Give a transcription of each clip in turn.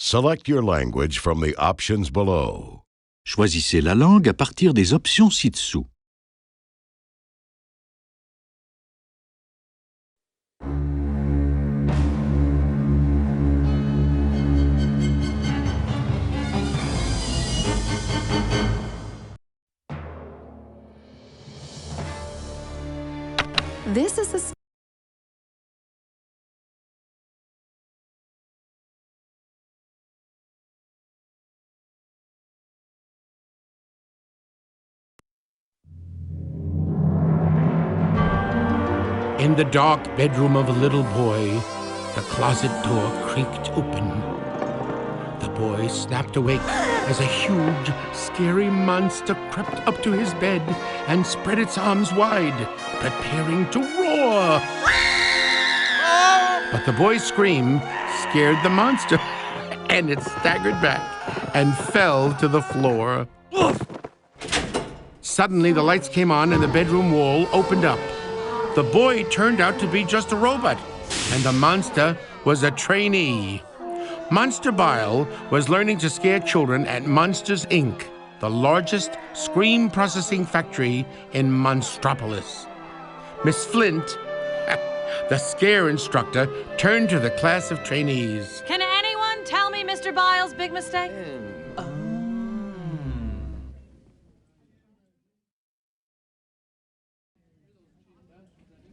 Select your language from the options below. Choisissez la langue à partir des options ci-dessous. This is a In the dark bedroom of a little boy, the closet door creaked open. The boy snapped awake as a huge, scary monster crept up to his bed and spread its arms wide, preparing to roar. But the boy's scream scared the monster, and it staggered back and fell to the floor. Suddenly, the lights came on and the bedroom wall opened up. The boy turned out to be just a robot, and the monster was a trainee. Monster Bile was learning to scare children at Monsters, Inc., the largest scream processing factory in Monstropolis. Miss Flint, the scare instructor, turned to the class of trainees. Can anyone tell me Mr. Bile's big mistake?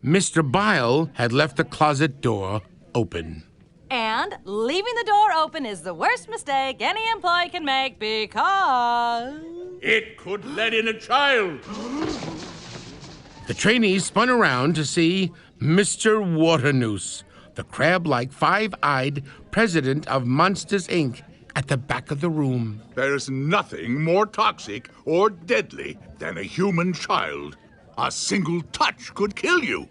Mr. Bile had left the closet door open. And leaving the door open is the worst mistake any employee can make because... It could let in a child. The trainees spun around to see Mr. Waternoose, the crab-like, five-eyed president of Monsters, Inc., at the back of the room. There's nothing more toxic or deadly than a human child. A single touch could kill you.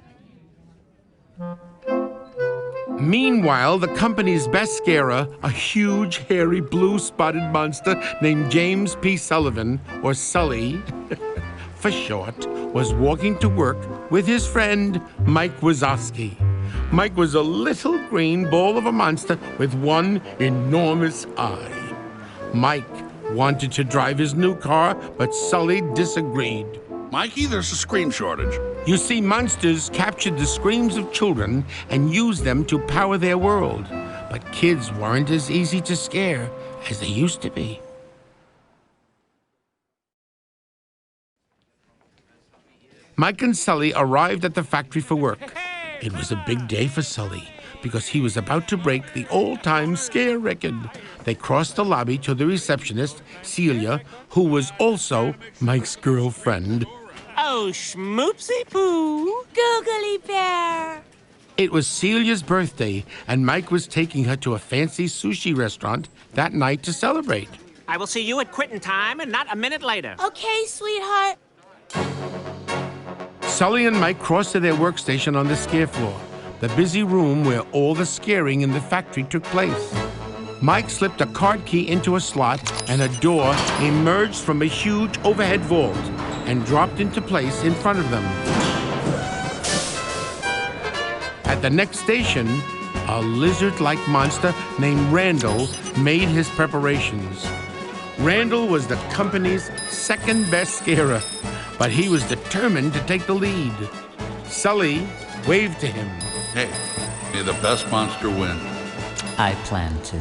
Meanwhile, the company's best scarer, a huge, hairy, blue-spotted monster named James P. Sullivan, or Sulley, for short, was walking to work with his friend, Mike Wazowski. Mike was a little green ball of a monster with one enormous eye. Mike wanted to drive his new car, but Sulley disagreed. Mikey, there's a scream shortage. You see, monsters captured the screams of children and used them to power their world. But kids weren't as easy to scare as they used to be. Mike and Sulley arrived at the factory for work. It was a big day for Sulley because he was about to break the all-time scare record. They crossed the lobby to the receptionist, Celia, who was also Mike's girlfriend. Oh, schmoopsie-poo. Googly bear. It was Celia's birthday, and Mike was taking her to a fancy sushi restaurant that night to celebrate. I will see you at quitting time and not a minute later. Okay, sweetheart. Sulley and Mike crossed to their workstation on the scare floor, the busy room where all the scaring in the factory took place. Mike slipped a card key into a slot, and a door emerged from a huge overhead vault and dropped into place in front of them. At the next station, a lizard-like monster named Randall made his preparations. Randall was the company's second-best scarer, but he was determined to take the lead. Sulley waved to him. Hey, may the best monster win. I plan to.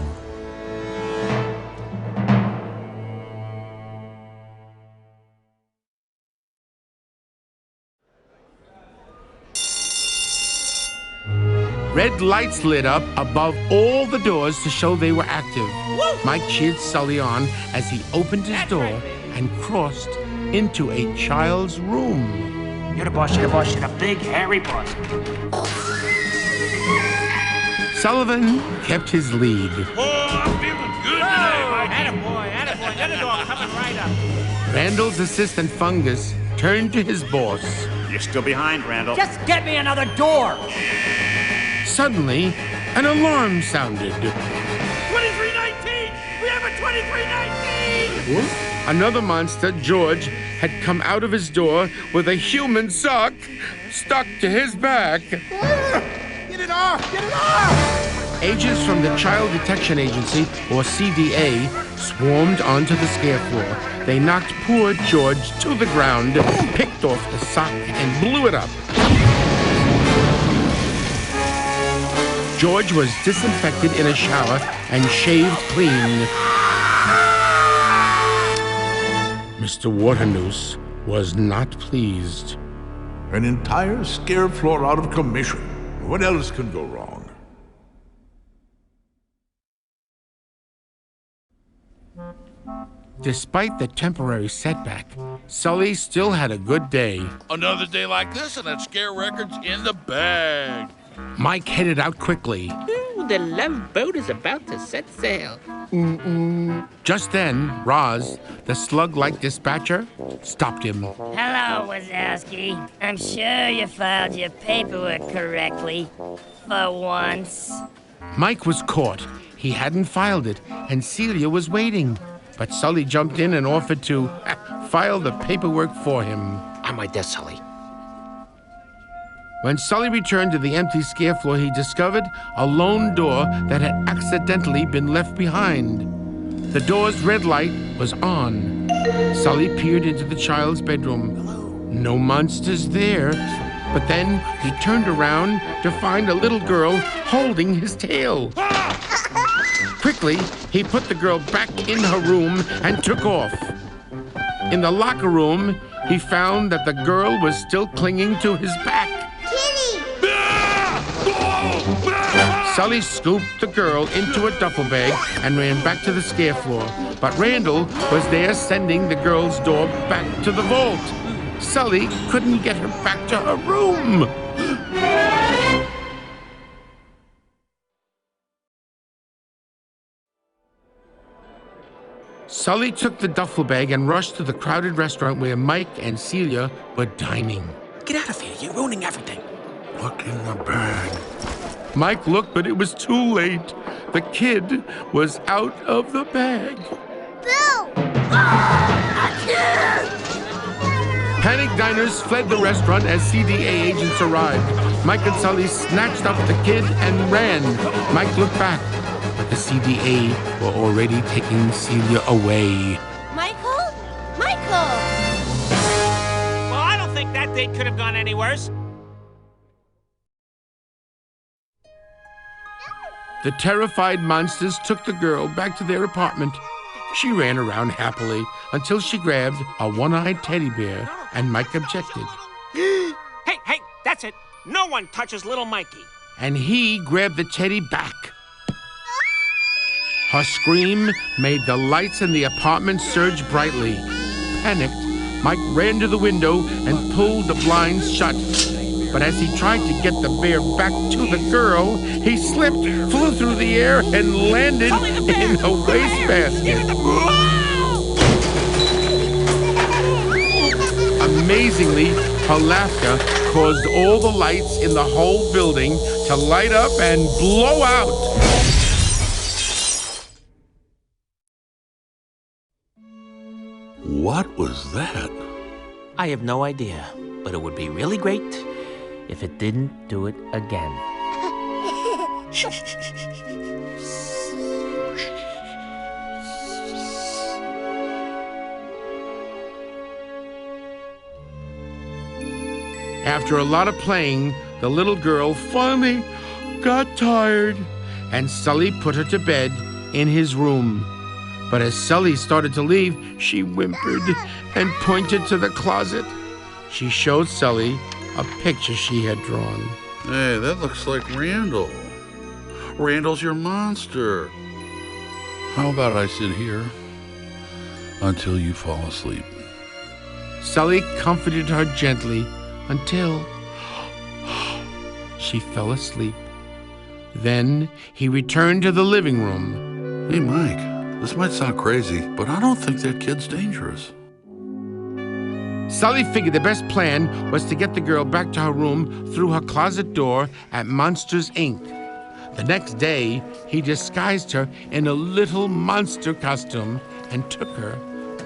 Red lights lit up above all the doors to show they were active. Mike cheered Sulley on as he opened his door and crossed into a child's room. You're the boss, you're the boss, you're the big, hairy boss. Sullivan kept his lead. Oh, I'm feeling good today, Mikey. Attaboy, attaboy, another dog coming right up. Randall's assistant, Fungus, turned to his boss. You're still behind, Randall. Just get me another door. Suddenly, an alarm sounded. 2319! We have a 2319! What? Another monster, George, had come out of his door with a human sock stuck to his back. Get it off! Get it off! Agents from the Child Detection Agency, or CDA, swarmed onto the scare floor. They knocked poor George to the ground, picked off the sock, and blew it up. George was disinfected in a shower and shaved clean. Mr. Waternoose was not pleased. An entire scare floor out of commission. What else can go wrong? Despite the temporary setback, Sulley still had a good day. Another day like this and that scare record's in the bag. Mike headed out quickly. Ooh, the love boat is about to set sail. Just then, Roz, the slug-like dispatcher, stopped him. Hello, Wazowski. I'm sure you filed your paperwork correctly. For once. Mike was caught. He hadn't filed it, and Celia was waiting. But Sulley jumped in and offered to file the paperwork for him. On my desk, Sulley. When Sulley returned to the empty scare floor, he discovered a lone door that had accidentally been left behind. The door's red light was on. Sulley peered into the child's bedroom. No monsters there. But then he turned around to find a little girl holding his tail. Quickly, he put the girl back in her room and took off. In the locker room, he found that the girl was still clinging to his back. Sulley scooped the girl into a duffel bag and ran back to the scare floor. But Randall was there sending the girl's door back to the vault. Sulley couldn't get her back to her room. Sulley took the duffel bag and rushed to the crowded restaurant where Mike and Celia were dining. Get out of here. You're ruining everything. Look in the bag. Mike looked, but it was too late. The kid was out of the bag. Bill! Panicked diners fled the restaurant as CDA agents arrived. Mike and Sulley snatched up the kid and ran. Mike looked back, but the CDA were already taking Celia away. Michael? Michael! Well, I don't think that date could have gone any worse. The terrified monsters took the girl back to their apartment. She ran around happily until she grabbed a one-eyed teddy bear, and Mike objected. Hey, that's it. No one touches little Mikey. And he grabbed the teddy back. Her scream made the lights in the apartment surge brightly. Panicked, Mike ran to the window and pulled the blinds shut. But as he tried to get the bear back to the girl, he slipped, flew through the air, and landed in a wastebasket. Amazingly, her laughter caused all the lights in the whole building to light up and blow out. What was that? I have no idea, but it would be really great if it didn't do it again. After a lot of playing, the little girl finally got tired, and Sulley put her to bed in his room. But as Sulley started to leave, she whimpered and pointed to the closet. She showed Sulley a picture she had drawn. Hey, that looks like Randall. Randall's your monster. How about I sit here until you fall asleep? Sulley comforted her gently until she fell asleep. Then he returned to the living room. Hey, Mike, this might sound crazy, but I don't think that kid's dangerous. Sulley figured the best plan was to get the girl back to her room through her closet door at Monstrous, Inc. The next day, he disguised her in a little monster costume and took her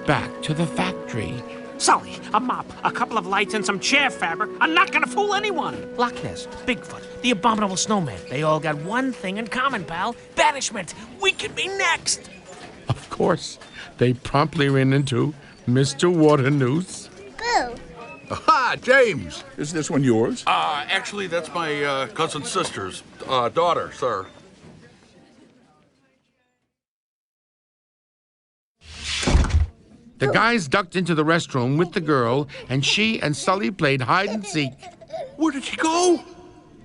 back to the factory. Sulley, a mop, a couple of lights, and some chair fabric are not gonna fool anyone. Loch Ness, Bigfoot, the abominable snowman. They all got one thing in common, pal. Banishment. We could be next. Of course, they promptly ran into Mr. Waternoose. Boo. Aha, James! Is this one yours? Actually, that's my cousin's sister's daughter, sir. The guys ducked into the restroom with the girl, and she and Sulley played hide and seek. Where did she go?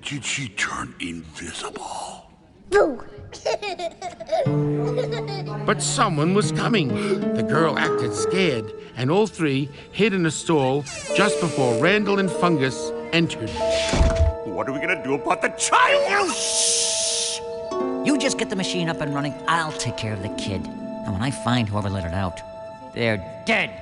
Did she turn invisible? Boo. But someone was coming. The girl acted scared, and all three hid in a stall just before Randall and Fungus entered. What are we gonna do about the child? Shh! You just get the machine up and running. I'll take care of the kid. And when I find whoever let it out, they're dead.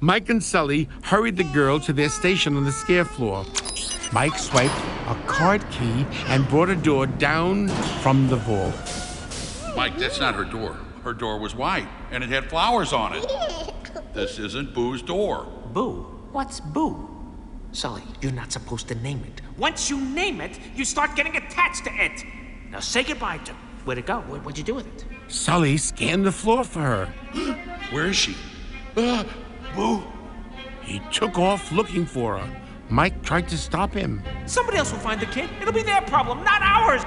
Mike and Sulley hurried the girl to their station on the scare floor. Mike swiped a card key and brought a door down from the vault. Mike, that's not her door. Her door was white, and it had flowers on it. This isn't Boo's door. Boo? What's Boo? Sulley, you're not supposed to name it. Once you name it, you start getting attached to it. Now say goodbye to it. Where'd it go? What'd you do with it? Sulley scanned the floor for her. Where is she? Boo! He took off looking for her. Mike tried to stop him. Somebody else will find the kid. It'll be their problem, not ours.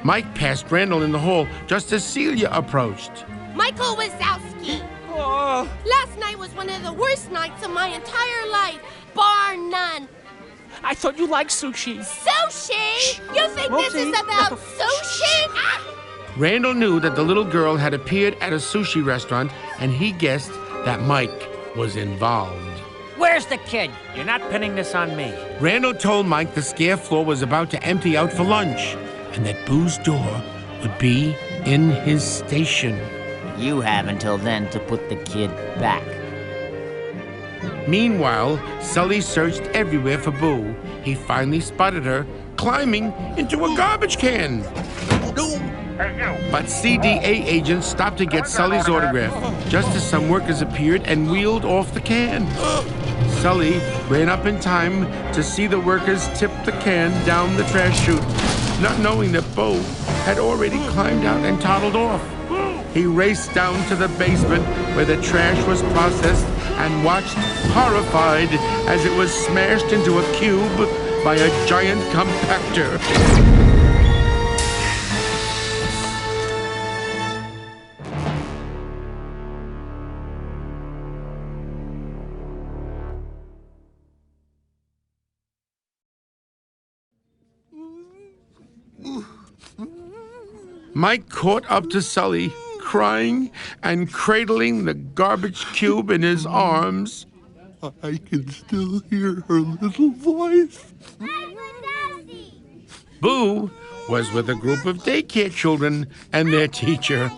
Mike passed Randall in the hall just as Celia approached. Michael Wazowski. Oh. Last night was one of the worst nights of my entire life, bar none. I thought you liked sushi. Sushi? You think this is about sushi? Randall knew that the little girl had appeared at a sushi restaurant, and he guessed that Mike was involved. Where's the kid? You're not pinning this on me. Randall told Mike the scare floor was about to empty out for lunch, and that Boo's door would be in his station. You have until then to put the kid back. Meanwhile, Sulley searched everywhere for Boo. He finally spotted her climbing into a garbage can. But CDA agents stopped to get Sulley's autograph, just as some workers appeared and wheeled off the can. Sulley ran up in time to see the workers tip the can down the trash chute, not knowing that Boo had already climbed out and toddled off. He raced down to the basement where the trash was processed and watched, horrified, as it was smashed into a cube by a giant compactor. Mike caught up to Sulley, crying and cradling the garbage cube in his arms. I can still hear her little voice. Boo was with a group of daycare children and their teacher.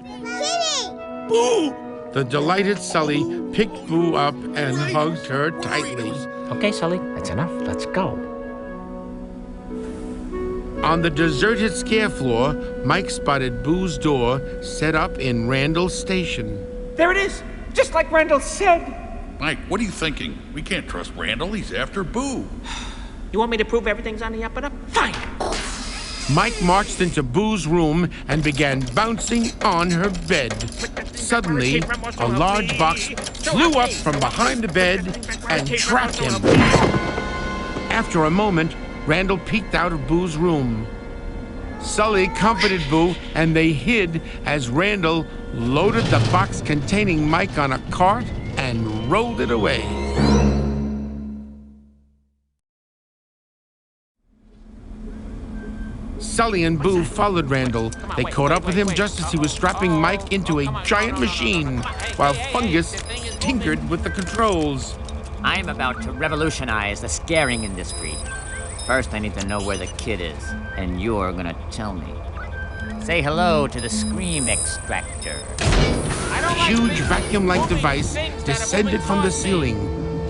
Boo! The delighted Sulley picked Boo up and hugged her tightly. Okay, Sulley, that's enough. Let's go. On the deserted scare floor, Mike spotted Boo's door set up in Randall's station. There it is, just like Randall said. Mike, what are you thinking? We can't trust Randall. He's after Boo. You want me to prove everything's on the up and up? Fine. Mike marched into Boo's room and began bouncing on her bed. Suddenly, a large box flew up from behind the bed and trapped him. After a moment, Randall peeked out of Boo's room. Sulley comforted Boo, and they hid as Randall loaded the box containing Mike on a cart and rolled it away. Sulley and Boo followed Randall. They caught up with him just as he was strapping Mike into a giant machine, while Fungus tinkered with the controls. I'm about to revolutionize the scaring industry. First, I need to know where the kid is, and you're gonna tell me. Say hello to the Scream Extractor. A huge vacuum-like device descended from the ceiling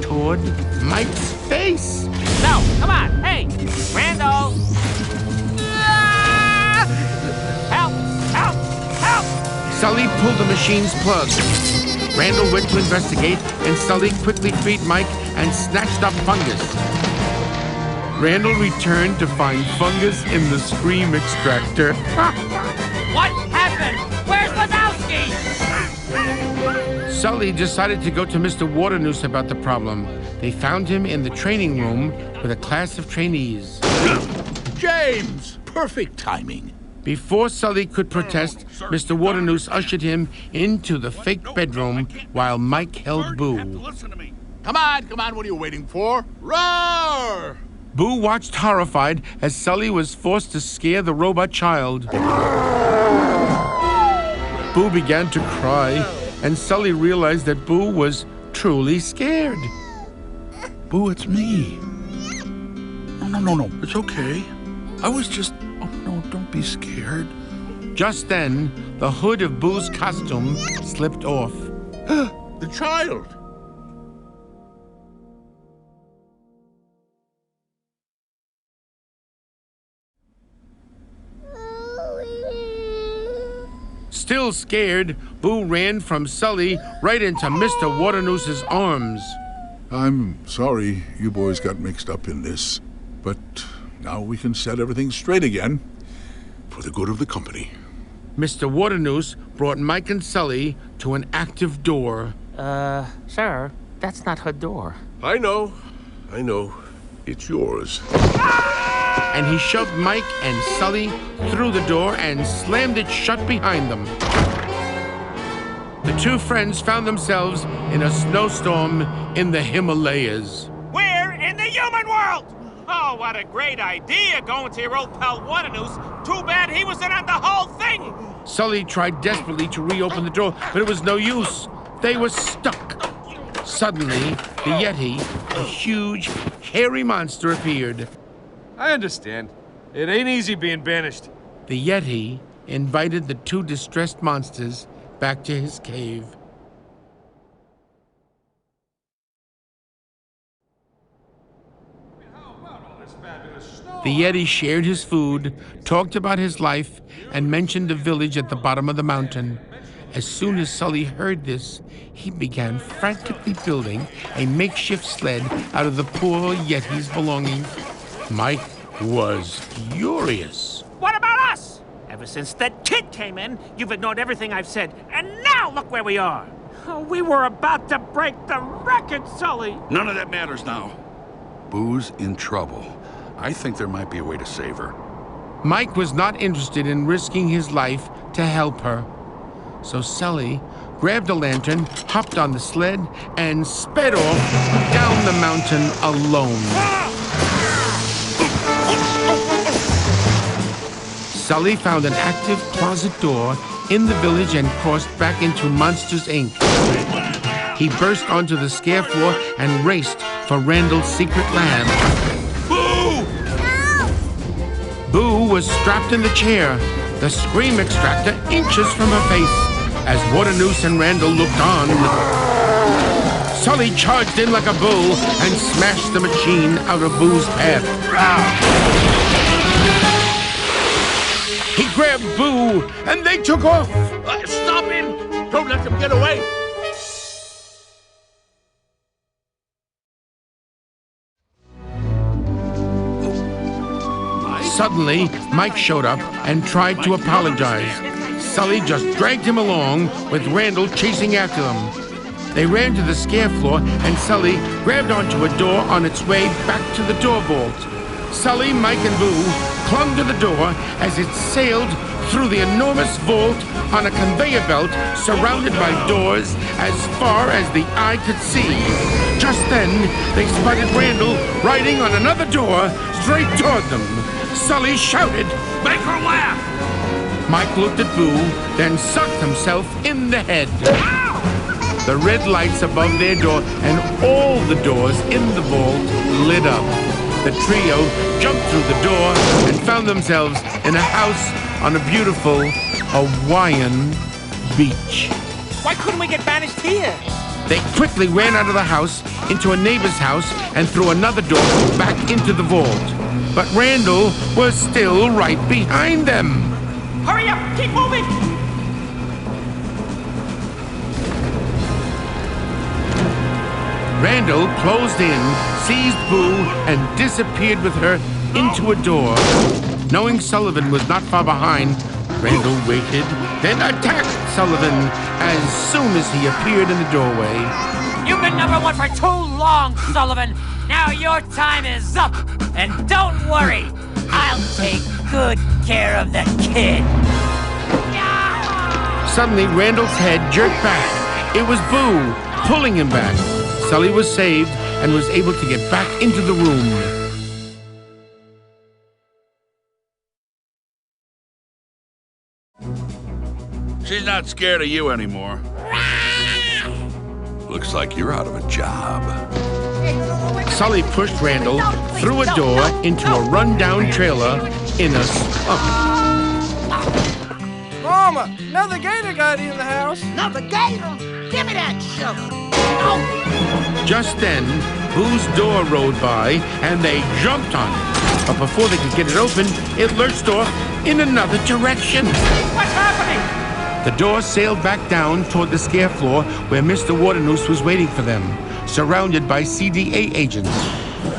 toward Mike's face. No, come on. Hey, Randall. Help! Help! Help! Sulley pulled the machine's plug. Randall went to investigate, and Sulley quickly freed Mike and snatched up Fungus. Randall returned to find Fungus in the scream extractor. What happened? Where's Wazowski? Sulley decided to go to Mr. Waternoose about the problem. They found him in the training room with a class of trainees. James! Perfect timing. Before Sulley could protest, Mr. Waternoose ushered him into the fake bedroom while Mike held Boo. Come on, what are you waiting for? Roar! Boo watched horrified as Sulley was forced to scare the robot child. Boo began to cry, and Sulley realized that Boo was truly scared. Boo, it's me. No, it's okay. I was just... Oh, no, don't be scared. Just then, the hood of Boo's costume slipped off. The child! Still scared, Boo ran from Sulley right into Mr. Waternoose's arms. I'm sorry you boys got mixed up in this, but now we can set everything straight again for the good of the company. Mr. Waternoose brought Mike and Sulley to an active door. Sir, that's not her door. I know. It's yours. And he shoved Mike and Sulley through the door and slammed it shut behind them. The two friends found themselves in a snowstorm in the Himalayas. We're in the human world! Oh, what a great idea, going to your old pal Waternoose. Too bad he was in on the whole thing! Sully tried desperately to reopen the door, but it was no use. They were stuck. Suddenly, the Yeti, a huge, hairy monster, appeared. I understand. It ain't easy being banished. The Yeti invited the two distressed monsters back to his cave. The Yeti shared his food, talked about his life, and mentioned a village at the bottom of the mountain. As soon as Sulley heard this, he began frantically building a makeshift sled out of the poor Yeti's belongings. Mike was furious. What about us? Ever since that kid came in, you've ignored everything I've said, and now look where we are. Oh, we were about to break the record, Sulley. None of that matters now. Boo's in trouble. I think there might be a way to save her. Mike was not interested in risking his life to help her. So Sulley grabbed a lantern, hopped on the sled, and sped off down the mountain alone. Sulley found an active closet door in the village and crossed back into Monstrous, Inc. He burst onto the scare floor and raced for Randall's secret lab. Boo! Boo was strapped in the chair, the scream extractor inches from her face. As Waternoose and Randall looked on, Sulley charged in like a bull and smashed the machine out of Boo's path. He grabbed Boo, and they took off. Stop him! Don't let them get away! Suddenly, Mike showed up and tried to apologize. Sulley just dragged him along, with Randall chasing after them. They ran to the scare floor, and Sulley grabbed onto a door on its way back to the door vault. Sulley, Mike, and Boo clung to the door as it sailed through the enormous vault on a conveyor belt surrounded by doors as far as the eye could see. Just then, they spotted Randall riding on another door straight toward them. Sulley shouted, "Make her laugh!" Mike looked at Boo, then sucked himself in the head. The red lights above their door and all the doors in the vault lit up. The trio jumped through the door and found themselves in a house on a beautiful Hawaiian beach. Why couldn't we get banished here? They quickly ran out of the house, into a neighbor's house, and through another door back into the vault. But Randall was still right behind them. Hurry up! Keep moving! Randall closed in, seized Boo, and disappeared with her into a door. Knowing Sullivan was not far behind, Randall waited, then attacked Sullivan as soon as he appeared in the doorway. You've been number one for too long, Sullivan. Now your time is up. And don't worry, I'll take good care of the kid. Suddenly, Randall's head jerked back. It was Boo, pulling him back. Sulley was saved and was able to get back into the room. She's not scared of you anymore. Looks like you're out of a job. Sulley pushed Randall through a door into a rundown trailer in a swamp. Mama, another gator got in the house. Another gator? Give me that shovel. Just then, Boo's door rode by, and they jumped on it. But before they could get it open, it lurched off in another direction. What's happening? The door sailed back down toward the scare floor where Mr. Waternoose was waiting for them, surrounded by CDA agents.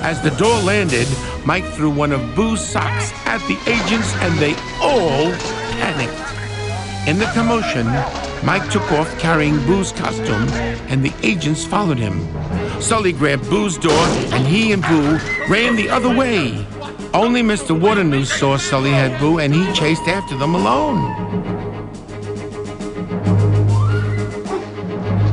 As the door landed, Mike threw one of Boo's socks at the agents, and they all panicked. In the commotion, Mike took off carrying Boo's costume, and the agents followed him. Sulley grabbed Boo's door, and he and Boo ran the other way. Only Mr. Waternoose saw Sulley had Boo, and he chased after them alone.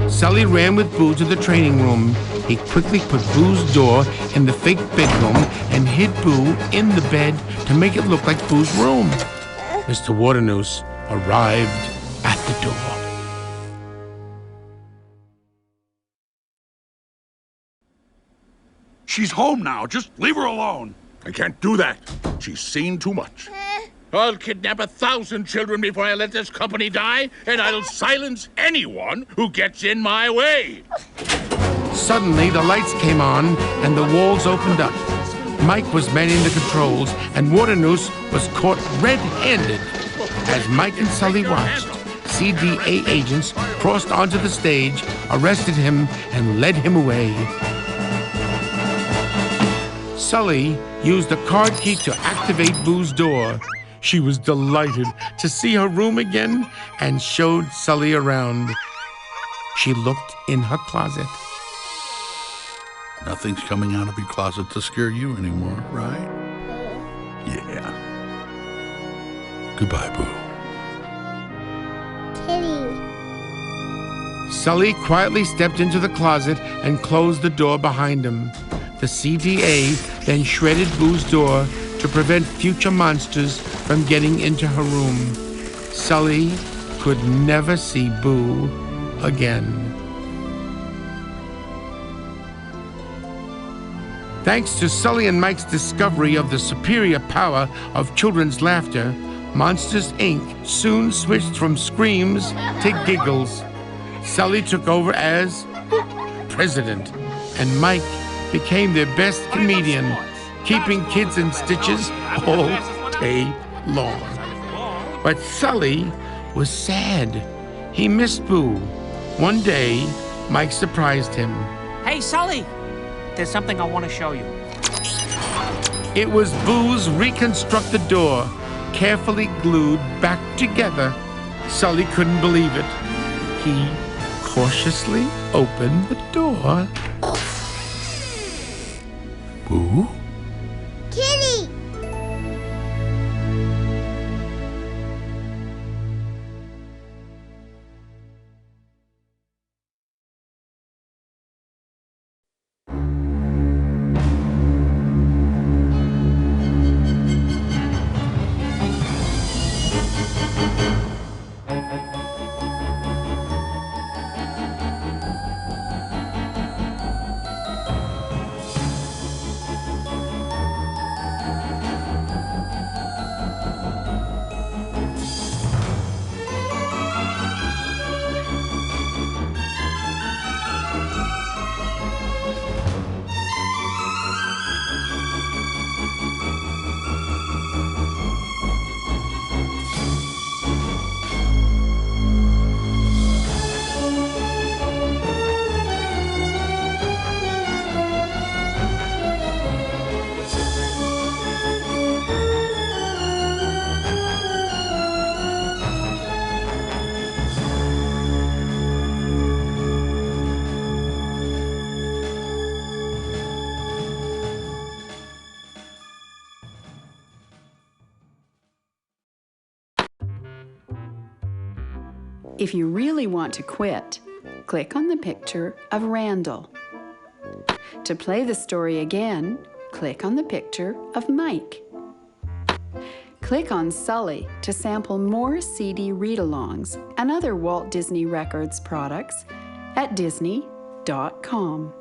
Sulley ran with Boo to the training room. He quickly put Boo's door in the fake bedroom and hid Boo in the bed to make it look like Boo's room. Mr. Waternoose arrived at the door. She's home now. Just leave her alone. I can't do that. She's seen too much. I'll kidnap 1,000 children before I let this company die, and I'll silence anyone who gets in my way. Suddenly, the lights came on and the walls opened up. Mike was manning the controls, and Waternoose was caught red-handed. As Mike and Sulley watched, CDA agents crossed onto the stage, arrested him, and led him away. Sulley used a card key to activate Boo's door. She was delighted to see her room again and showed Sulley around. She looked in her closet. Nothing's coming out of your closet to scare you anymore, right? Yeah. Goodbye, Boo. Kitty. Sulley quietly stepped into the closet and closed the door behind him. The CDA then shredded Boo's door to prevent future monsters from getting into her room. Sulley could never see Boo again. Thanks to Sulley and Mike's discovery of the superior power of children's laughter, Monsters, Inc. soon switched from screams to giggles. Sulley took over as president, and Mike became their best comedian, keeping kids in stitches all day long. But Sulley was sad. He missed Boo. One day, Mike surprised him. Hey, Sulley! There's something I want to show you. It was Boo's reconstructed door, carefully glued back together. Sulley couldn't believe it. He cautiously opened the door. Boo? Kitty! If you really want to quit, click on the picture of Randall. To play the story again, click on the picture of Mike. Click on Sulley to sample more CD read-alongs and other Walt Disney Records products at Disney.com.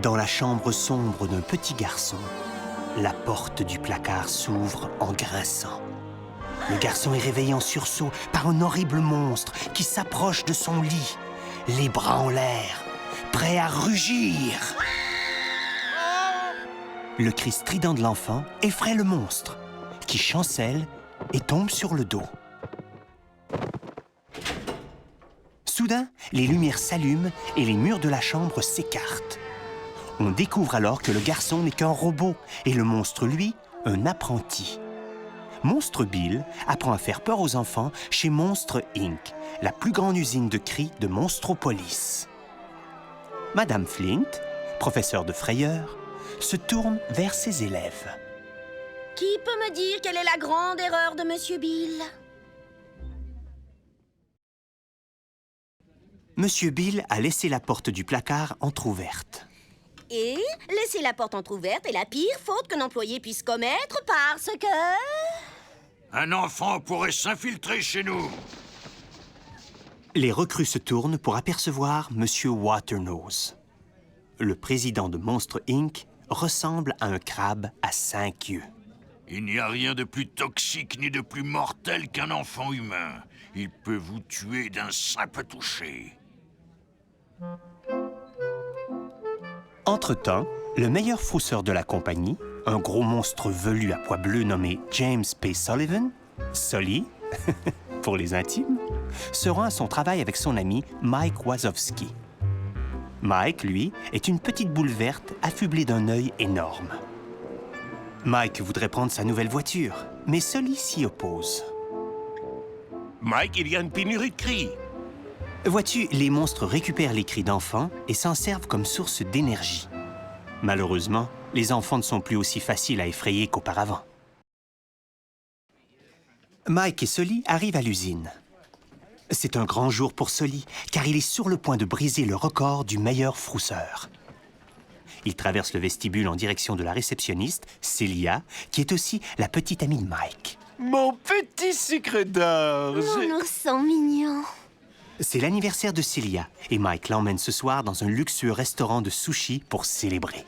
Dans la chambre sombre d'un petit garçon, la porte du placard s'ouvre en grinçant. Le garçon est réveillé en sursaut par un horrible monstre qui s'approche de son lit, les bras en l'air, prêt à rugir. Le cri strident de l'enfant effraie le monstre, qui chancelle et tombe sur le dos. Soudain, les lumières s'allument et les murs de la chambre s'écartent. On découvre alors que le garçon n'est qu'un robot et le monstre, lui, un apprenti. Monstre Bill apprend à faire peur aux enfants chez Monstrous Inc., la plus grande usine de cris de Monstropolis. Madame Flint, professeure de frayeur, se tourne vers ses élèves. Qui peut me dire quelle est la grande erreur de Monsieur Bill? Monsieur Bill a laissé la porte du placard entr'ouverte. Et laisser la porte entr'ouverte est la pire faute qu'un employé puisse commettre parce que... Un enfant pourrait s'infiltrer chez nous. Les recrues se tournent pour apercevoir Monsieur Waternoose. Le président de Monstrous Inc. ressemble à un crabe à 5 yeux. Il n'y a rien de plus toxique ni de plus mortel qu'un enfant humain. Il peut vous tuer d'un simple toucher. Entre-temps, le meilleur frousseur de la compagnie, un gros monstre velu à pois bleus nommé James P. Sullivan, Sulley, pour les intimes, se rend à son travail avec son ami Mike Wazowski. Mike, lui, est une petite boule verte affublée d'un œil énorme. Mike voudrait prendre sa nouvelle voiture, mais Sulley s'y oppose. Mike, il y a une pénurie de cris. Vois-tu, les monstres récupèrent les cris d'enfants et s'en servent comme source d'énergie. Malheureusement, les enfants ne sont plus aussi faciles à effrayer qu'auparavant. Mike et Sulley arrivent à l'usine. C'est un grand jour pour Sulley, car il est sur le point de briser le record du meilleur frousseur. Il traverse le vestibule en direction de la réceptionniste, Celia, qui est aussi la petite amie de Mike. Mon petit sucre d'orge! Mon ourson mignon! C'est l'anniversaire de Celia, et Mike l'emmène ce soir dans un luxueux restaurant de sushi pour célébrer.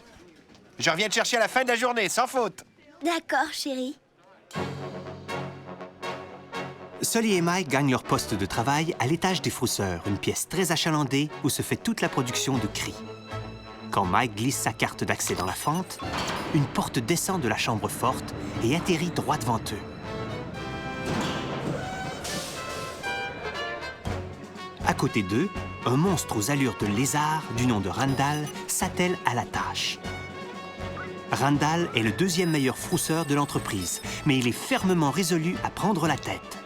Je reviens te chercher à la fin de la journée, sans faute! D'accord, chérie. Sulley et Mike gagnent leur poste de travail à l'étage des frousseurs, une pièce très achalandée où se fait toute la production de cris. Quand Mike glisse sa carte d'accès dans la fente, une porte descend de la chambre forte et atterrit droit devant eux. À côté d'eux, un monstre aux allures de lézard, du nom de Randall, s'attelle à la tâche. Randall est le deuxième meilleur frousseur de l'entreprise, mais il est fermement résolu à prendre la tête.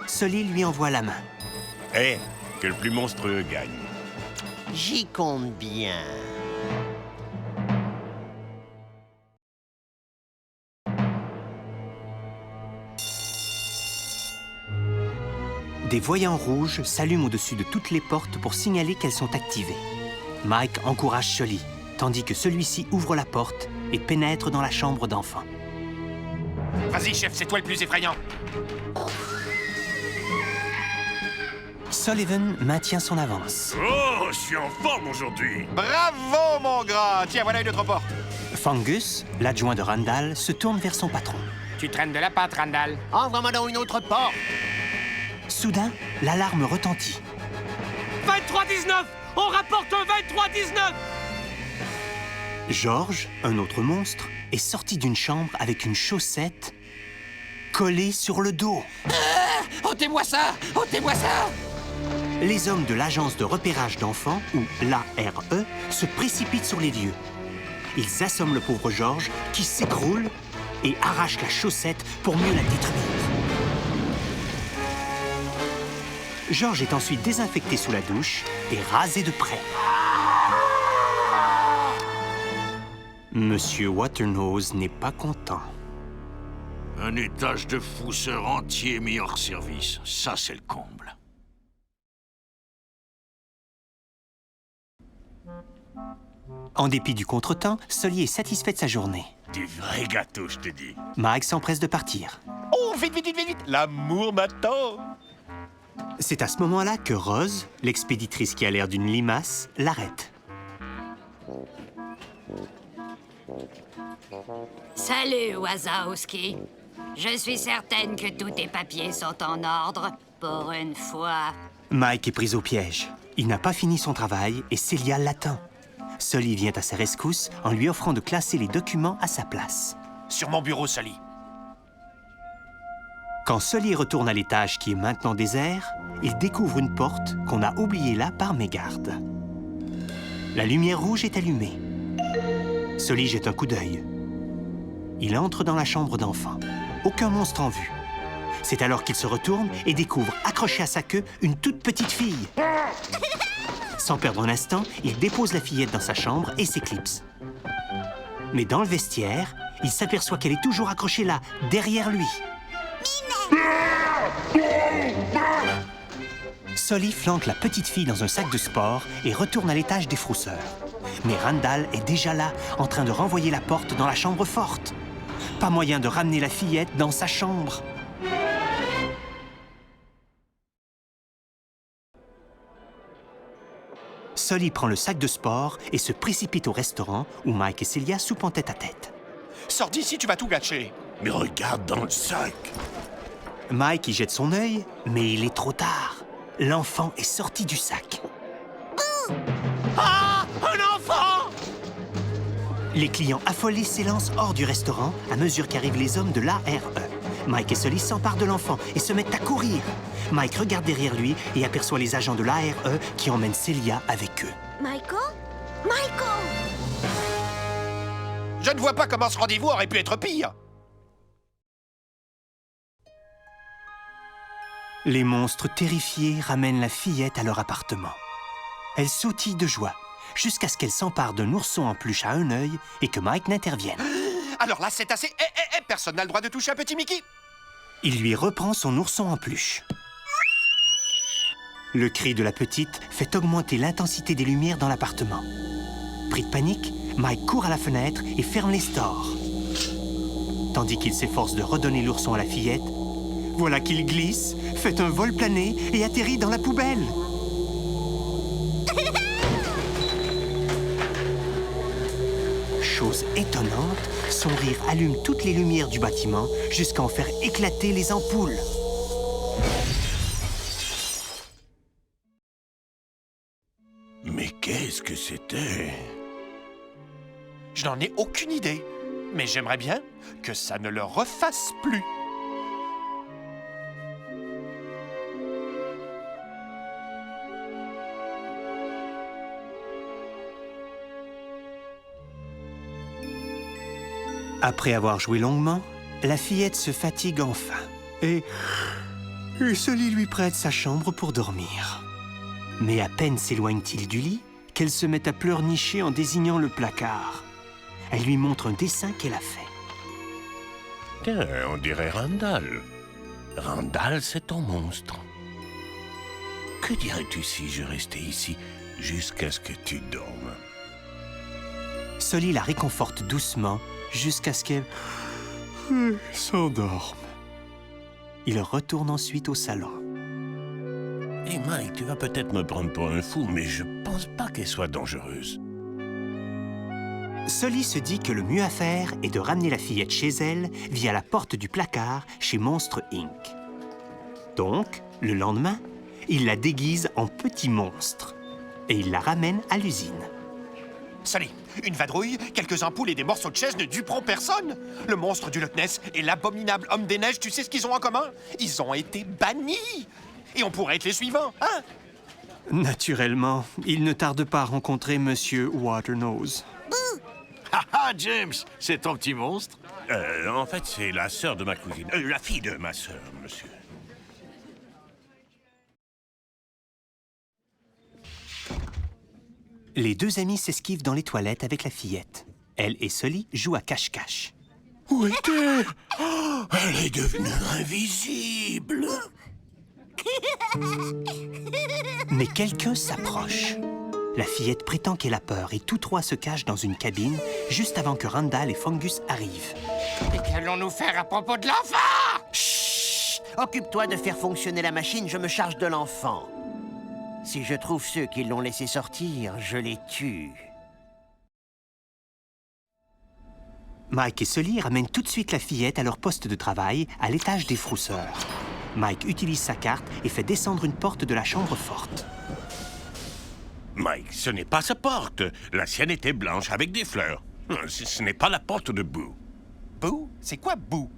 Sulley lui envoie la main. Eh, que le plus monstrueux gagne. J'y compte bien. Des voyants rouges s'allument au-dessus de toutes les portes pour signaler qu'elles sont activées. Mike encourage Sulley, tandis que celui-ci ouvre la porte et pénètre dans la chambre d'enfant. Vas-y, chef, c'est toi le plus effrayant. Sullivan maintient son avance. Oh, je suis en forme aujourd'hui. Bravo, mon grand! Tiens, voilà une autre porte. Fungus, l'adjoint de Randall, se tourne vers son patron. Tu traînes de la pâte, Randall. Ouvre-moi donc une autre porte. Soudain, l'alarme retentit. 23-19! On rapporte un 23-19! George, un autre monstre, est sorti d'une chambre avec une chaussette collée sur le dos. Ôtez-moi ça! Ôtez-moi ça! Les hommes de l'agence de repérage d'enfants, ou l'ARE, se précipitent sur les lieux. Ils assomment le pauvre George, qui s'écroule et arrache la chaussette pour mieux la détruire. George est ensuite désinfecté sous la douche et rasé de près. Monsieur Waternoose n'est pas content. Un étage de frousseur entier mis hors service. Ça, c'est le comble. En dépit du contretemps, Sulley est satisfait de sa journée. Des vrais gâteaux, je te dis. Mike s'empresse de partir. Oh, vite, vite, vite, vite, vite! L'amour m'attend! C'est à ce moment-là que Rose, l'expéditrice qui a l'air d'une limace, l'arrête. Salut, Wazowski. Je suis certaine que tous tes papiers sont en ordre, pour une fois. Mike est pris au piège. Il n'a pas fini son travail et Celia l'attend. Sulley vient à sa rescousse en lui offrant de classer les documents à sa place. Sur mon bureau, Sulley. Quand Sulley retourne à l'étage qui est maintenant désert, il découvre une porte qu'on a oubliée là par mégarde. La lumière rouge est allumée. Sulley jette un coup d'œil. Il entre dans la chambre d'enfant. Aucun monstre en vue. C'est alors qu'il se retourne et découvre, accrochée à sa queue, une toute petite fille. Sans perdre un instant, il dépose la fillette dans sa chambre et s'éclipse. Mais dans le vestiaire, il s'aperçoit qu'elle est toujours accrochée là, derrière lui. Sulley flanque la petite fille dans un sac de sport et retourne à l'étage des frousseurs. Mais Randall est déjà là, en train de renvoyer la porte dans la chambre forte. Pas moyen de ramener la fillette dans sa chambre. Sulley prend le sac de sport et se précipite au restaurant où Mike et Celia soupent en tête à tête. Sors d'ici, tu vas tout gâcher. Mais regarde dans le sac. Mike y jette son œil, mais il est trop tard. L'enfant est sorti du sac. Ah! Un enfant! Les clients affolés s'élancent hors du restaurant à mesure qu'arrivent les hommes de l'ARE. Mike et Sulley s'emparent de l'enfant et se mettent à courir. Mike regarde derrière lui et aperçoit les agents de l'ARE qui emmènent Celia avec eux. Michael? Michael! Je ne vois pas comment ce rendez-vous aurait pu être pire. Les monstres terrifiés ramènent la fillette à leur appartement. Elle sautille de joie, jusqu'à ce qu'elle s'empare d'un ourson en peluche à un œil et que Mike n'intervienne. Alors là, c'est assez... personne n'a le droit de toucher un petit Mickey. Il lui reprend son ourson en peluche. Le cri de la petite fait augmenter l'intensité des lumières dans l'appartement. Pris de panique, Mike court à la fenêtre et ferme les stores. Tandis qu'il s'efforce de redonner l'ourson à la fillette, voilà qu'il glisse, fait un vol plané et atterrit dans la poubelle. Chose étonnante, son rire allume toutes les lumières du bâtiment jusqu'à en faire éclater les ampoules. Mais qu'est-ce que c'était? Je n'en ai aucune idée, mais j'aimerais bien que ça ne le refasse plus. Après avoir joué longuement, la fillette se fatigue enfin et Sulley lui prête sa chambre pour dormir. Mais à peine s'éloigne-t-il du lit qu'elle se met à pleurnicher en désignant le placard. Elle lui montre un dessin qu'elle a fait. Tiens, on dirait Randall. Randall, c'est ton monstre. Que dirais-tu si je restais ici jusqu'à ce que tu dormes? Sulley la réconforte doucement jusqu'à ce qu'elle s'endorme. Il retourne ensuite au salon. Hey Mike, tu vas peut-être me prendre pour un fou, mais je pense pas qu'elle soit dangereuse. Sulley se dit que le mieux à faire est de ramener la fillette chez elle via la porte du placard chez Monstre Inc. Donc, le lendemain, il la déguise en petit monstre et il la ramène à l'usine. Sulley, une vadrouille, quelques ampoules et des morceaux de chaise ne duperont personne. Le monstre du Loch Ness et l'abominable homme des neiges, tu sais ce qu'ils ont en commun? Ils ont été bannis. Et on pourrait être les suivants, hein? Naturellement, il ne tarde pas à rencontrer Monsieur Waternoose. Ah, James, c'est ton petit monstre? En fait, c'est la sœur de ma cousine. La fille de ma sœur, monsieur. Les deux amis s'esquivent dans les toilettes avec la fillette. Elle et Sulley jouent à cache-cache. Où est-elle? Oh, elle est devenue invisible. Mais quelqu'un s'approche. La fillette prétend qu'elle a peur et tous trois se cachent dans une cabine juste avant que Randall et Fungus arrivent. Et qu'allons-nous faire à propos de l'enfant? Chut! Occupe-toi de faire fonctionner la machine, je me charge de l'enfant. Si je trouve ceux qui l'ont laissé sortir, je les tue. Mike et Sulley ramènent tout de suite la fillette à leur poste de travail à l'étage des frousseurs. Mike utilise sa carte et fait descendre une porte de la chambre forte. Mike, ce n'est pas sa porte. La sienne était blanche avec des fleurs. Ce n'est pas la porte de Boo. Boo? C'est quoi Boo?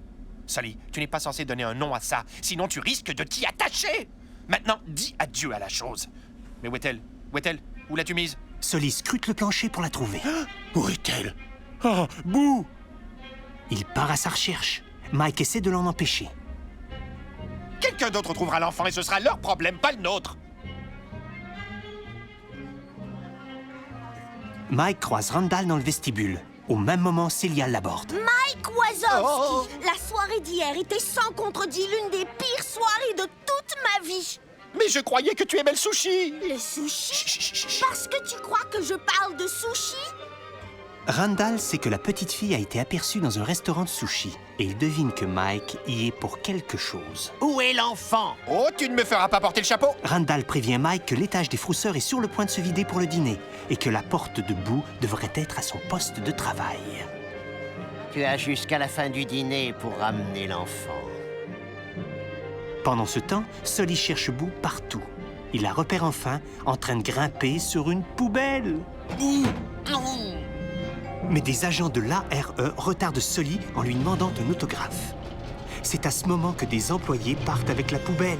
Sulley, tu n'es pas censé donner un nom à ça, sinon tu risques de t'y attacher. Maintenant, dis adieu à la chose. Mais où est-elle? Où est-elle? Où l'as-tu mise? Sulley scrute le plancher pour la trouver. Où est-elle? Ah, Boo! Il part à sa recherche. Mike essaie de l'en empêcher. Quelqu'un d'autre trouvera l'enfant et ce sera leur problème, pas le nôtre. Mike croise Randall dans le vestibule. Au même moment, Celia l'aborde. Mike Wazowski! La soirée d'hier était sans contredit l'une des pires soirées de toute ma vie. Mais je croyais que tu aimais le sushi. Le sushi? Parce que tu crois que je parle de sushi? Randall sait que la petite fille a été aperçue dans un restaurant de sushi et il devine que Mike y est pour quelque chose. Où est l'enfant? Oh, tu ne me feras pas porter le chapeau. Randall prévient Mike que l'étage des frousseurs est sur le point de se vider pour le dîner et que la porte de Boo devrait être à son poste de travail. Tu as jusqu'à la fin du dîner pour ramener l'enfant. Pendant ce temps, Sulley cherche Boo partout. Il la repère enfin en train de grimper sur une poubelle. Boo! Mais des agents de l'ARE retardent Sulley en lui demandant un autographe. C'est à ce moment que des employés partent avec la poubelle.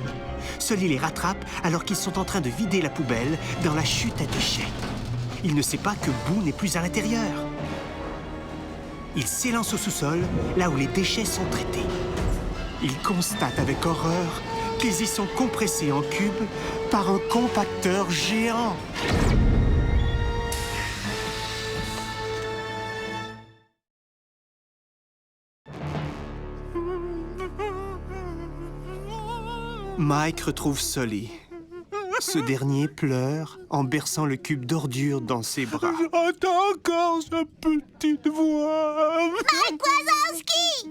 Sulley les rattrape alors qu'ils sont en train de vider la poubelle dans la chute à déchets. Il ne sait pas que Boo n'est plus à l'intérieur. Il s'élance au sous-sol, là où les déchets sont traités. Il constate avec horreur qu'ils y sont compressés en cubes par un compacteur géant. Mike retrouve Sulley. Ce dernier pleure en berçant le cube d'ordures dans ses bras. J'entends encore sa petite voix. Mike Wazowski!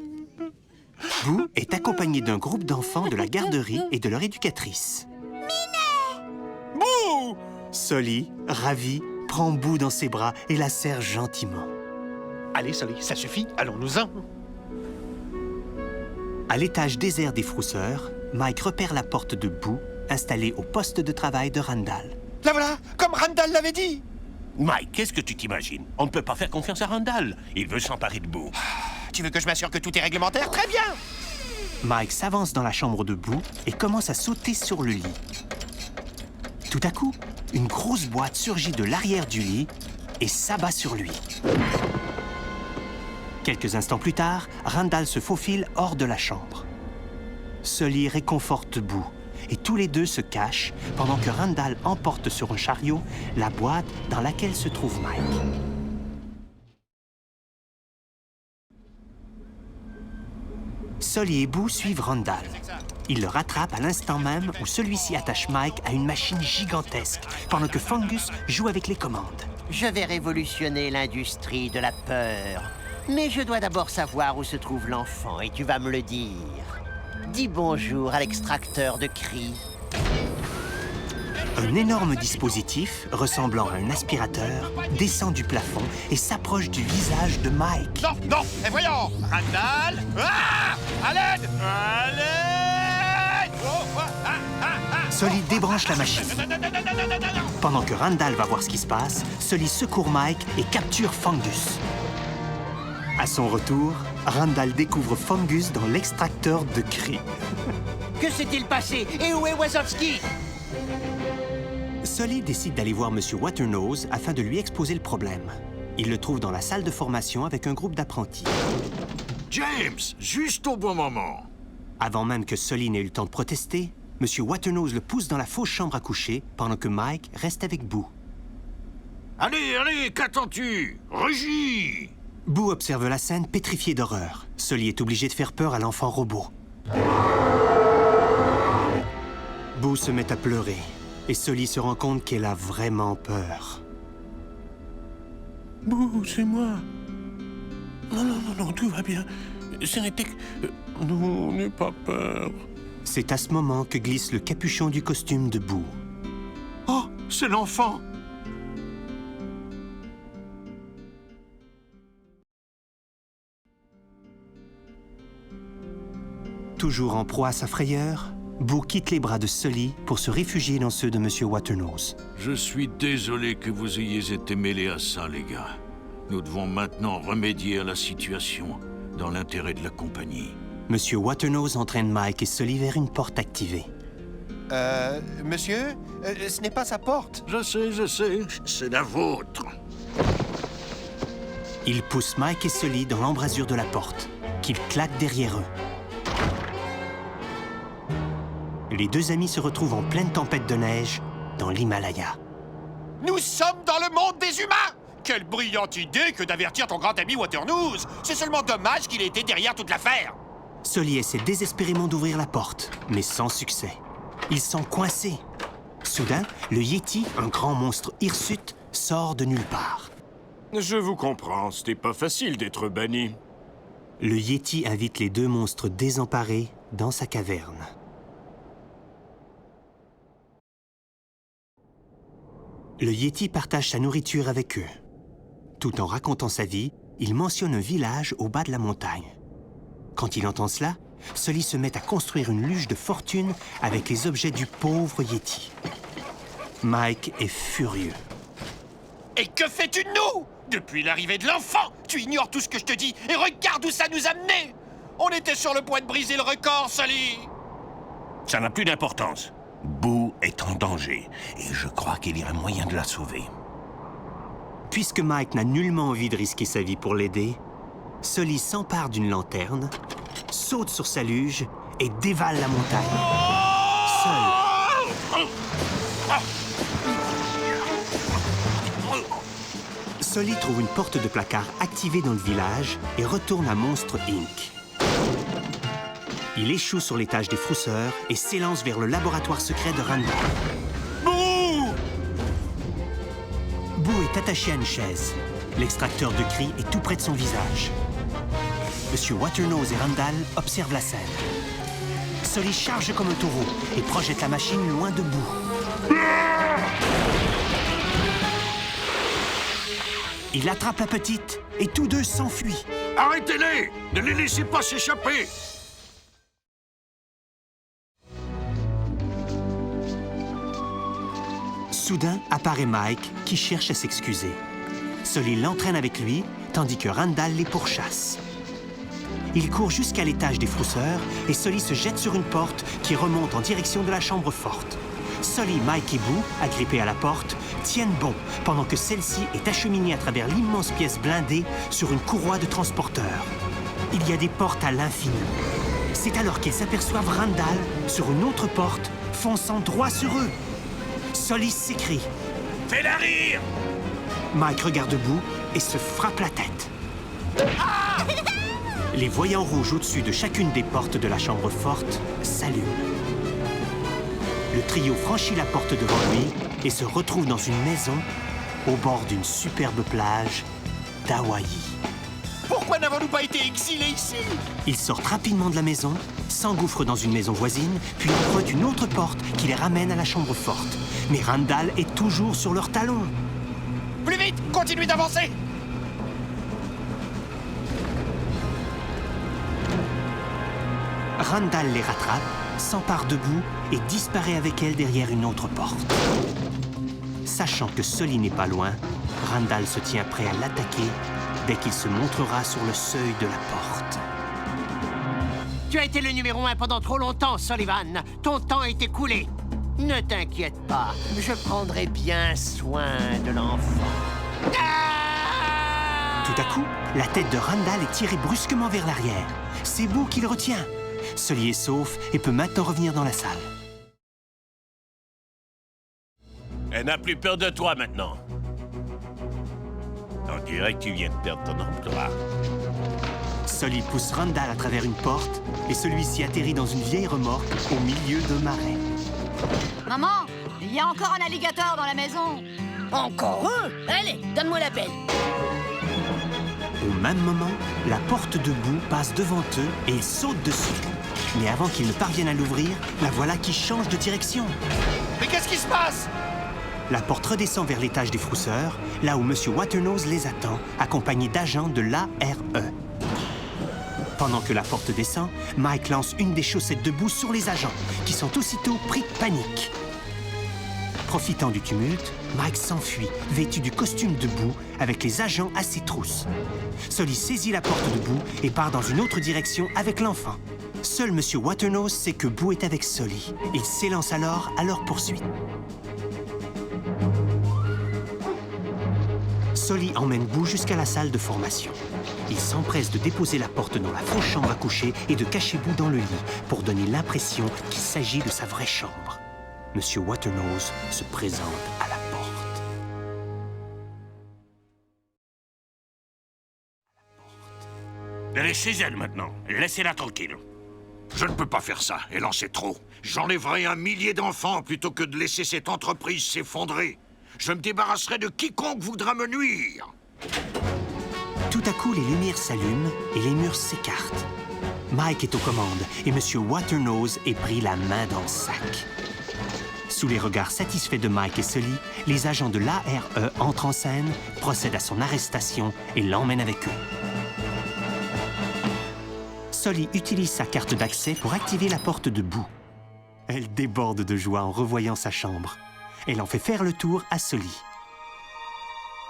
Boo est accompagné d'un groupe d'enfants de la garderie et de leur éducatrice. Minet! Boo! Sulley, ravi, prend Boo dans ses bras et la serre gentiment. Allez, Sulley, ça suffit, allons-nous-en. À l'étage désert des frousseurs, Mike repère la porte de Boo, installée au poste de travail de Randall. La voilà, comme Randall l'avait dit. Mike, qu'est-ce que tu t'imagines? On ne peut pas faire confiance à Randall. Il veut s'emparer de Boo. Tu veux que je m'assure que tout est réglementaire? Très bien. Mike s'avance dans la chambre de Boo et commence à sauter sur le lit. Tout à coup, une grosse boîte surgit de l'arrière du lit et s'abat sur lui. Quelques instants plus tard, Randall se faufile hors de la chambre. Sulley réconforte Boo et tous les deux se cachent pendant que Randall emporte sur un chariot la boîte dans laquelle se trouve Mike. Sulley et Boo suivent Randall. Ils le rattrapent à l'instant même où celui-ci attache Mike à une machine gigantesque pendant que Fungus joue avec les commandes. Je vais révolutionner l'industrie de la peur. Mais je dois d'abord savoir où se trouve l'enfant et tu vas me le dire. Dis bonjour à l'extracteur de cris. Un énorme dispositif, ressemblant à un aspirateur, descend du plafond et s'approche du visage de Mike. Non, non, et voyons! Randall! Ah! À l'aide! À l'aide! Oh, Sulley débranche la machine. Pendant que Randall va voir ce qui se passe, Sulley secourt Mike et capture Fungus. À son retour, Randall découvre Fungus dans l'extracteur de cris. Que s'est-il passé? Et où est Wazowski? Sulley décide d'aller voir M. Waternoose afin de lui exposer le problème. Il le trouve dans la salle de formation avec un groupe d'apprentis. James, juste au bon moment. Avant même que Sulley n'ait eu le temps de protester, M. Waternoose le pousse dans la fausse chambre à coucher pendant que Mike reste avec Boo. Allez, allez, qu'attends-tu? Rugis! Boo observe la scène pétrifié d'horreur. Sulley est obligé de faire peur à l'enfant robot. Boo se met à pleurer et Sulley se rend compte qu'elle a vraiment peur. Boo, c'est moi. Non, non, non, non, tout va bien. Ce n'était que... Non, n'aie pas peur. C'est à ce moment que glisse le capuchon du costume de Boo. Oh, c'est l'enfant! Toujours en proie à sa frayeur, Boo quitte les bras de Sulley pour se réfugier dans ceux de M. Waternoose. Je suis désolé que vous ayez été mêlés à ça, les gars. Nous devons maintenant remédier à la situation, dans l'intérêt de la compagnie. M. Waternoose entraîne Mike et Sulley vers une porte activée. Monsieur, ce n'est pas sa porte. Je sais, c'est la vôtre. Il pousse Mike et Sulley dans l'embrasure de la porte, qu'ils claquent derrière eux. Les deux amis se retrouvent en pleine tempête de neige dans l'Himalaya. Nous sommes dans le monde des humains! Quelle brillante idée que d'avertir ton grand ami Waternoose! C'est seulement dommage qu'il ait été derrière toute l'affaire! Sulley essaie désespérément d'ouvrir la porte, mais sans succès. Ils sont coincés. Soudain, le Yeti, un grand monstre hirsute, sort de nulle part. Je vous comprends, c'était pas facile d'être banni. Le Yeti invite les deux monstres désemparés dans sa caverne. Le Yeti partage sa nourriture avec eux. Tout en racontant sa vie, il mentionne un village au bas de la montagne. Quand il entend cela, Sulley se met à construire une luge de fortune avec les objets du pauvre Yeti. Mike est furieux. Et que fais-tu de nous? Depuis l'arrivée de l'enfant, tu ignores tout ce que je te dis et regarde où ça nous a menés! On était sur le point de briser le record, Sulley! Ça n'a plus d'importance. Boo est en danger et je crois qu'il y a un moyen de la sauver. Puisque Mike n'a nullement envie de risquer sa vie pour l'aider, Sulley s'empare d'une lanterne, saute sur sa luge et dévale la montagne. Seul. Sulley trouve une porte de placard activée dans le village et retourne à Monstre Inc. Il échoue sur l'étage des frousseurs et s'élance vers le laboratoire secret de Randall. Boo! Boo est attaché à une chaise. L'extracteur de cris est tout près de son visage. Monsieur Waternoose et Randall observent la scène. Sulley charge comme un taureau et projette la machine loin de Boo. Il attrape la petite et tous deux s'enfuient. Arrêtez-les! Ne les laissez pas s'échapper! Soudain apparaît Mike qui cherche à s'excuser. Sulley l'entraîne avec lui, tandis que Randall les pourchasse. Il court jusqu'à l'étage des frousseurs et Sulley se jette sur une porte qui remonte en direction de la chambre forte. Sulley, Mike et Boo, agrippés à la porte, tiennent bon pendant que celle-ci est acheminée à travers l'immense pièce blindée sur une courroie de transporteur. Il y a des portes à l'infini. C'est alors qu'ils aperçoivent Randall sur une autre porte, fonçant droit sur eux. Sulley s'écrie. « Fais-la rire !» Mike regarde Boo et se frappe la tête. Les voyants rouges au-dessus de chacune des portes de la chambre forte s'allument. Le trio franchit la porte devant lui et se retrouve dans une maison au bord d'une superbe plage d'Hawaï. Pourquoi n'avons-nous pas été exilés ici? Ils sortent rapidement de la maison, s'engouffrent dans une maison voisine, puis empruntent une autre porte qui les ramène à la chambre forte. Mais Randall est toujours sur leurs talons. Plus vite! Continuez d'avancer! Randall les rattrape, s'empare de Boo et disparaît avec elle derrière une autre porte. Sachant que Sulley n'est pas loin, Randall se tient prêt à l'attaquer dès qu'il se montrera sur le seuil de la porte. Tu as été le numéro 1 pendant trop longtemps, Sullivan. Ton temps est écoulé. Ne t'inquiète pas, je prendrai bien soin de l'enfant. Tout à coup, la tête de Randall est tirée brusquement vers l'arrière. C'est Boo qui le retient. Sulley est sauf et peut maintenant revenir dans la salle. Elle n'a plus peur de toi maintenant. On dirait que tu viens de perdre ton emploi. Sulley pousse Randall à travers une porte et celui-ci atterrit dans une vieille remorque au milieu d'un marais. Maman, il y a encore un alligator dans la maison. Encore un? Allez, donne-moi la pelle. Au même moment, la porte de Boo passe devant eux et ils sautent dessus. Mais avant qu'ils ne parviennent à l'ouvrir, la voilà qui change de direction. Mais qu'est-ce qui se passe? La porte redescend vers l'étage des frousseurs, là où M. Waternoose les attend, accompagné d'agents de l'ARE. Pendant que la porte descend, Mike lance une des chaussettes de Boo sur les agents, qui sont aussitôt pris de panique. Profitant du tumulte, Mike s'enfuit, vêtu du costume de Boo, avec les agents à ses trousses. Sulley saisit la porte de Boo et part dans une autre direction avec l'enfant. Seul M. Waternoose sait que Boo est avec Sulley. Il s'élance alors à leur poursuite. Sulley emmène Boo jusqu'à la salle de formation. Il s'empresse de déposer la porte dans la fausse chambre à coucher et de cacher Boo dans le lit pour donner l'impression qu'il s'agit de sa vraie chambre. M. Waternoose se présente à la porte. Elle est chez elle maintenant. Laissez-la tranquille. Je ne peux pas faire ça. Elle en sait trop. J'enlèverai 1 millier d'enfants plutôt que de laisser cette entreprise s'effondrer. Je me débarrasserai de quiconque voudra me nuire. Tout à coup, les lumières s'allument et les murs s'écartent. Mike est aux commandes et M. Waternoose est pris la main dans le sac. Sous les regards satisfaits de Mike et Sulley, les agents de l'ARE entrent en scène, procèdent à son arrestation et l'emmènent avec eux. Sulley utilise sa carte d'accès pour activer la porte de Boo. Elle déborde de joie en revoyant sa chambre. Elle en fait faire le tour à Sulley.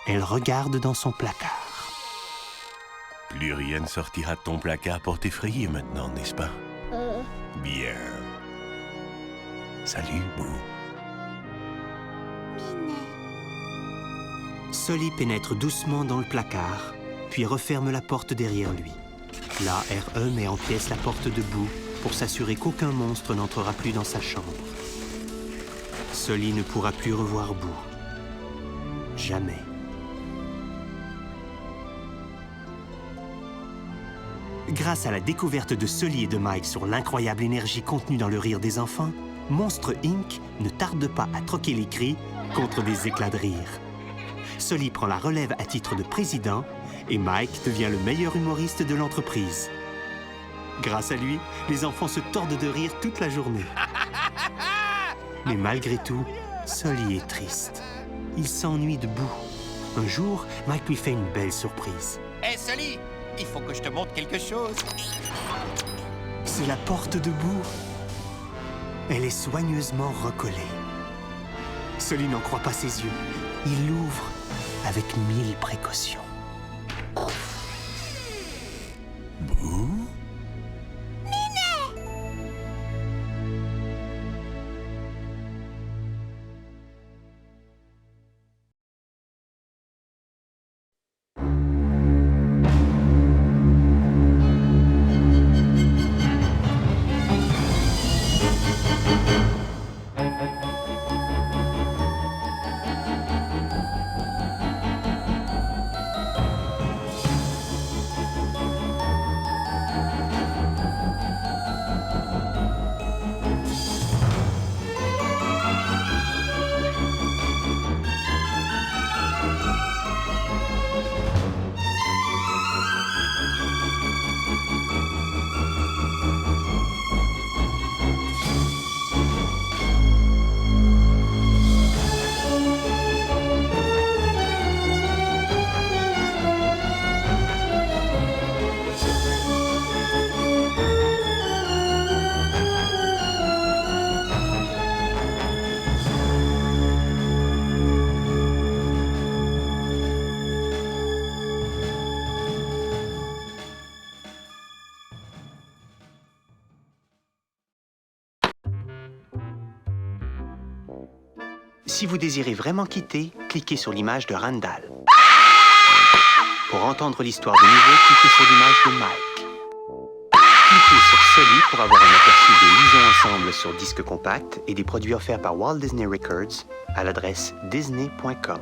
Elle regarde dans son placard. Plus rien ne sortira de ton placard pour t'effrayer maintenant, n'est-ce pas? Bien. Salut, Boo. Sulley pénètre doucement dans le placard, puis referme la porte derrière lui. L'ARE met en pièces la porte de Boo pour s'assurer qu'aucun monstre n'entrera plus dans sa chambre. Sulley ne pourra plus revoir Boo. Jamais. Grâce à la découverte de Sulley et de Mike sur l'incroyable énergie contenue dans le rire des enfants, Monstre Inc. ne tarde pas à troquer les cris contre des éclats de rire. Sulley prend la relève à titre de président et Mike devient le meilleur humoriste de l'entreprise. Grâce à lui, les enfants se tordent de rire toute la journée. Mais malgré tout, Sulley est triste. Il s'ennuie de Boo. Un jour, Mike lui fait une belle surprise. Hé, Sulley, il faut que je te montre quelque chose. C'est la porte de Boo. Elle est soigneusement recollée. Sulley n'en croit pas ses yeux. Il l'ouvre avec 1000 précautions. Boo? Si vous désirez vraiment quitter, cliquez sur l'image de Randall. Pour entendre l'histoire de nouveau, cliquez sur l'image de Mike. Cliquez sur Sulley pour avoir un aperçu des Lisons ensemble sur disque compact et des produits offerts par Walt Disney Records à l'adresse disney.com.